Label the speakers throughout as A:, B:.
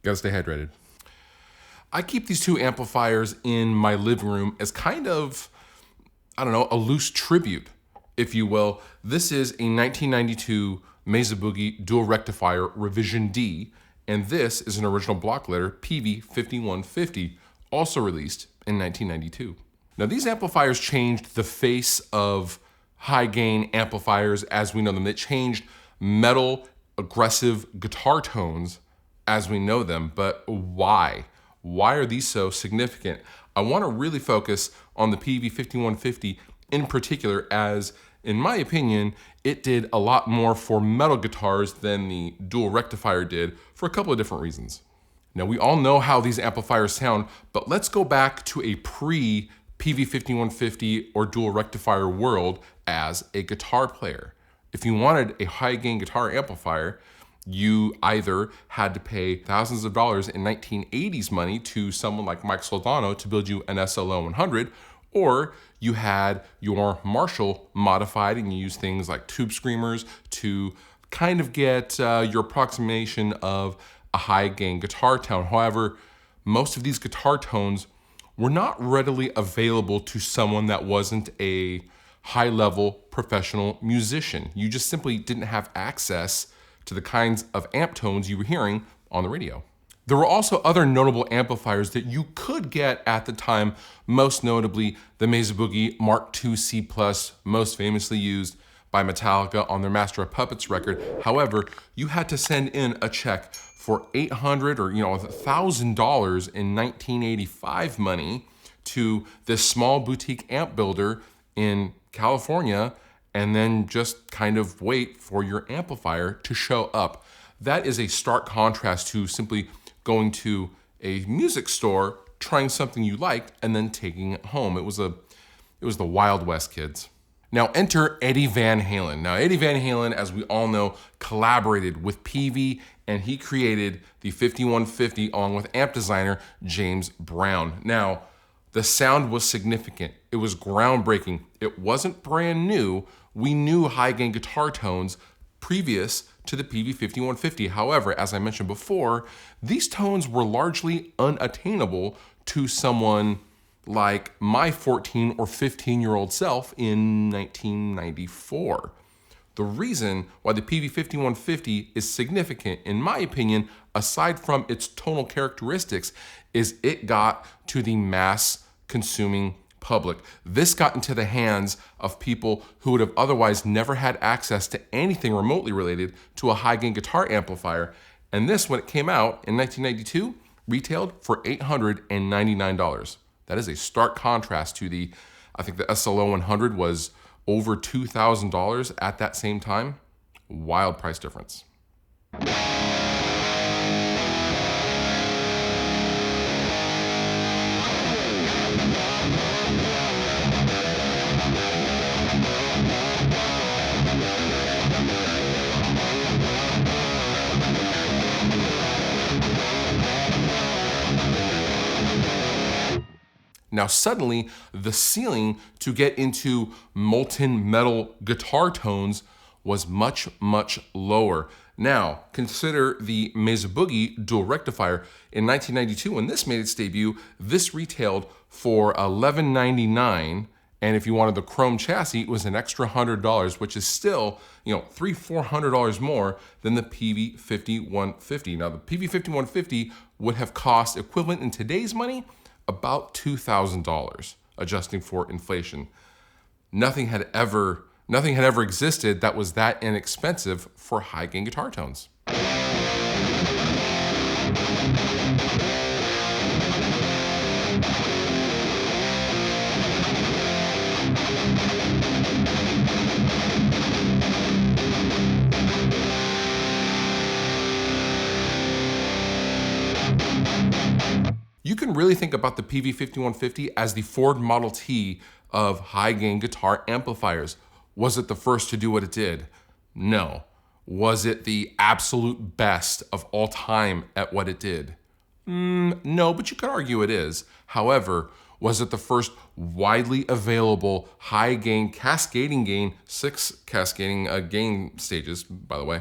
A: Gotta stay hydrated. I keep these two amplifiers in my living room as kind of, I don't know, a loose tribute, if you will. This is a 1992 Mesa Boogie dual rectifier revision D, and this is an original block letter Peavey 5150, also released in 1992. Now these amplifiers changed the face of high gain amplifiers as we know them. It changed metal, aggressive guitar tones as we know them, but why? Why are these so significant? I want to really focus on the Peavey 5150 in particular, as in my opinion, it did a lot more for metal guitars than the dual rectifier did for a couple of different reasons. Now we all know how these amplifiers sound, but let's go back to a pre-Peavey 5150 or dual rectifier world as a guitar player. If you wanted a high gain guitar amplifier, you either had to pay thousands of dollars in 1980s money to someone like Mike Soldano to build you an SLO 100, or you had your Marshall modified and you used things like tube screamers to kind of get your approximation of a high gain guitar tone. However, most of these guitar tones were not readily available to someone that wasn't a high level professional musician. You just simply didn't have access to the kinds of amp tones you were hearing on the radio. There were also other notable amplifiers that you could get at the time, most notably the Mesa Boogie Mark II C+, most famously used by Metallica on their Master of Puppets record. However, you had to send in a check for $800 or $1,000 in 1985 money to this small boutique amp builder in California, and then just kind of wait for your amplifier to show up. That is a stark contrast to simply going to a music store, trying something you liked, and then taking it home. It was the Wild West, kids. Now enter Eddie Van Halen. Now Eddie Van Halen, as we all know, collaborated with Peavey, and he created the 5150 along with amp designer James Brown. Now, the sound was significant. It was groundbreaking. It wasn't brand new. We knew high gain guitar tones previous to the Peavey 5150. However, as I mentioned before, these tones were largely unattainable to someone like my 14 or 15-year-old self in 1994. The reason why the Peavey 5150 is significant, in my opinion, aside from its tonal characteristics, is it got to the mass consuming public. This got into the hands of people who would have otherwise never had access to anything remotely related to a high gain guitar amplifier. And this, when it came out in 1992, retailed for $899. That is a stark contrast to I think the SLO 100 was over $2,000 at that same time. Wild price difference. Now suddenly, the ceiling to get into molten metal guitar tones was much, much lower. Now, consider the Mesa Boogie dual rectifier. In 1992, when this made its debut, this retailed for $1199, and if you wanted the chrome chassis, it was an extra $100, which is still, $300-400 more than the Peavey 5150. Now, the Peavey 5150 would have cost equivalent in today's money about $2,000, adjusting for inflation. Nothing had ever existed that was that inexpensive for high gain guitar tones. You can really think about the Peavey 5150 as the Ford Model T of high gain guitar amplifiers. Was it the first to do what it did? No. Was it the absolute best of all time at what it did? No, but you could argue it is. However, was it the first widely available high gain cascading gain, 6 cascading gain stages, by the way,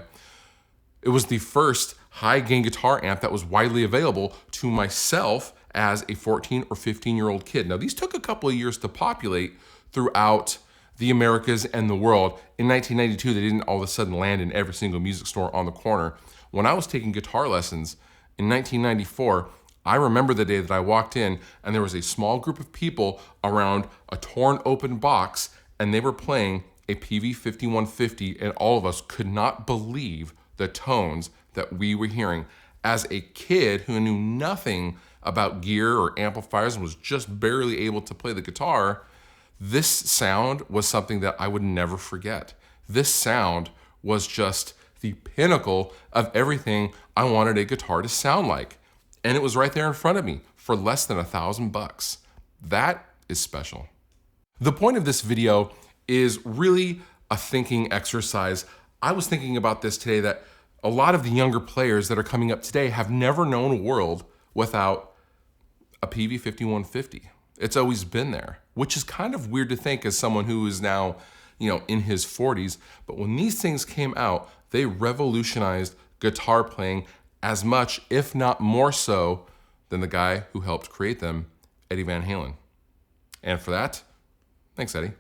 A: It was the first high gain guitar amp that was widely available to myself as a 14 or 15-year-old kid. Now, these took a couple of years to populate throughout the Americas and the world. In 1992, they didn't all of a sudden land in every single music store on the corner. When I was taking guitar lessons in 1994, I remember the day that I walked in and there was a small group of people around a torn open box and they were playing a Peavey 5150, and all of us could not believe the tones that we were hearing. As a kid who knew nothing about gear or amplifiers and was just barely able to play the guitar, this sound was something that I would never forget. This sound was just the pinnacle of everything I wanted a guitar to sound like. And it was right there in front of me for less than $1,000. That is special. The point of this video is really a thinking exercise. I was thinking about this today, that a lot of the younger players that are coming up today have never known a world without a Peavey 5150. It's always been there, which is kind of weird to think as someone who is now, in his 40s. But when these things came out, they revolutionized guitar playing as much, if not more so, than the guy who helped create them, Eddie Van Halen. And for that, thanks, Eddie.